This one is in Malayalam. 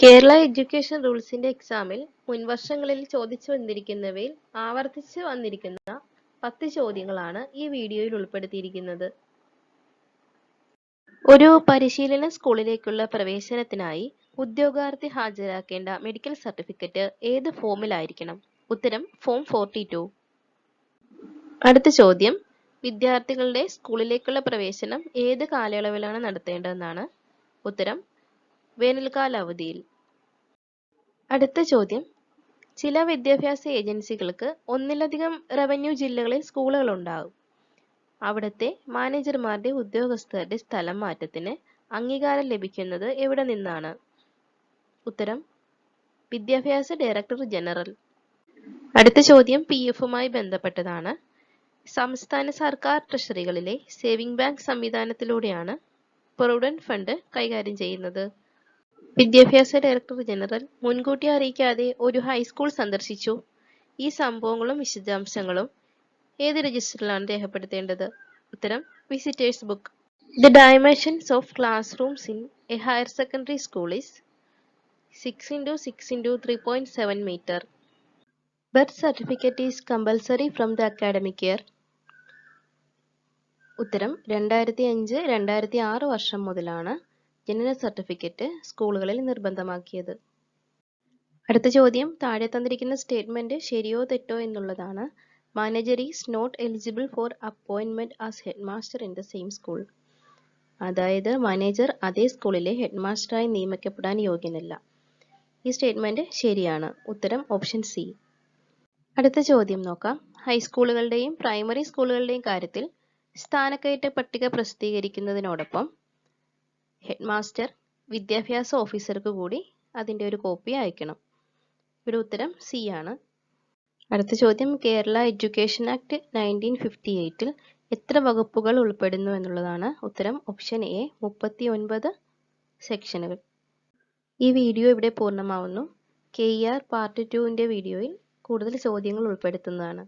കേരള എഡ്യൂക്കേഷൻ റൂൾസിന്റെ എക്സാമിൽ മുൻവർഷങ്ങളിൽ ചോദിച്ചു വന്നിരിക്കുന്നവയിൽ ആവർത്തിച്ച് വന്നിരിക്കുന്ന 10 ചോദ്യങ്ങളാണ് ഈ വീഡിയോയിൽ ഉൾപ്പെടുത്തിയിരിക്കുന്നത്. ഒരു പരിശീലന സ്കൂളിലേക്കുള്ള പ്രവേശനത്തിനായി ഉദ്യോഗാർത്ഥി ഹാജരാക്കേണ്ട മെഡിക്കൽ സർട്ടിഫിക്കറ്റ് ഏത് ഫോമിലായിരിക്കണം? ഉത്തരം ഫോം 42. അടുത്ത ചോദ്യം, വിദ്യാർത്ഥികളുടെ സ്കൂളിലേക്കുള്ള പ്രവേശനം ഏത് കാലയളവിലാണ് നടത്തേണ്ടതെന്നാണ്. ഉത്തരം വേനൽക്കാല അവധിയിൽ. അടുത്ത ചോദ്യം, ചില വിദ്യാഭ്യാസ ഏജൻസികൾക്ക് ഒന്നിലധികം റവന്യൂ ജില്ലകളിൽ സ്കൂളുകൾ ഉണ്ടാകും. അവിടുത്തെ മാനേജർമാരുടെ ഉദ്യോഗസ്ഥരുടെ സ്ഥലം മാറ്റത്തിന് അംഗീകാരം ലഭിക്കുന്നത് എവിടെ നിന്നാണ്? ഉത്തരം വിദ്യാഭ്യാസ ഡയറക്ടർ ജനറൽ. അടുത്ത ചോദ്യം PF-മായി ബന്ധപ്പെട്ടതാണ്. സംസ്ഥാന സർക്കാർ ട്രഷറികളിലെ സേവിംഗ് ബാങ്ക് സംവിധാനത്തിലൂടെയാണ് പ്രൊവിഡന്റ് ഫണ്ട് കൈകാര്യം ചെയ്യുന്നത്. വിദ്യാഭ്യാസ ഡയറക്ടർ ജനറൽ മുൻകൂട്ടി അറിയിക്കാതെ ഒരു ഹൈസ്കൂൾ സന്ദർശിച്ചു. ഈ സംഭവങ്ങളും വിശദാംശങ്ങളും ഏത് രജിസ്റ്ററിലാണ് രേഖപ്പെടുത്തേണ്ടത്? ഉത്തരം visitors book. The dimensions of classrooms in a higher secondary school is 6 × 6 × 3.7 meter. Birth certificate is compulsory from the academic year. ഉത്തരം 2005-2006 വർഷം മുതലാണ് ജനന സർട്ടിഫിക്കറ്റ് സ്കൂളുകളിൽ നിർബന്ധമാക്കിയത്. അടുത്ത ചോദ്യം, താഴെ തന്നിരിക്കുന്ന സ്റ്റേറ്റ്മെന്റ് ശരിയോ തെറ്റോ എന്നുള്ളതാണ്. Manager is not eligible for appointment as head master in the same school. അതായത് മാനേജർ അതേ സ്കൂളിലെ ഹെഡ് മാസ്റ്ററായി നിയമിക്കപ്പെടാൻ യോഗ്യനല്ല. ഈ സ്റ്റേറ്റ്മെന്റ് ശരിയാണ്. ഉത്തരം ഓപ്ഷൻ സി. അടുത്ത ചോദ്യം നോക്കാം. ഹൈസ്കൂളുകളുടെയും പ്രൈമറി സ്കൂളുകളുടെയും കാര്യത്തിൽ സ്ഥാനക്കയറ്റ പട്ടിക പ്രസിദ്ധീകരിക്കുന്നതിനോടൊപ്പം ഹെഡ് മാസ്റ്റർ വിദ്യാഭ്യാസ ഓഫീസർക്ക് കൂടി അതിൻ്റെ ഒരു കോപ്പി അയക്കണം. ഇവിടെ ഉത്തരം സി ആണ്. അടുത്ത ചോദ്യം, കേരള എഡ്യൂക്കേഷൻ ആക്ട് 1958-ൽ എത്ര വകുപ്പുകൾ ഉൾപ്പെടുന്നു എന്നുള്ളതാണ്. ഉത്തരം ഓപ്ഷൻ എ 39 സെക്ഷനുകൾ. ഈ വീഡിയോ ഇവിടെ പൂർണ്ണമാവുന്നു. KER പാർട്ട് 2ന്റെ വീഡിയോയിൽ കൂടുതൽ ചോദ്യങ്ങൾ ഉൾപ്പെടുത്തുന്നതാണ്.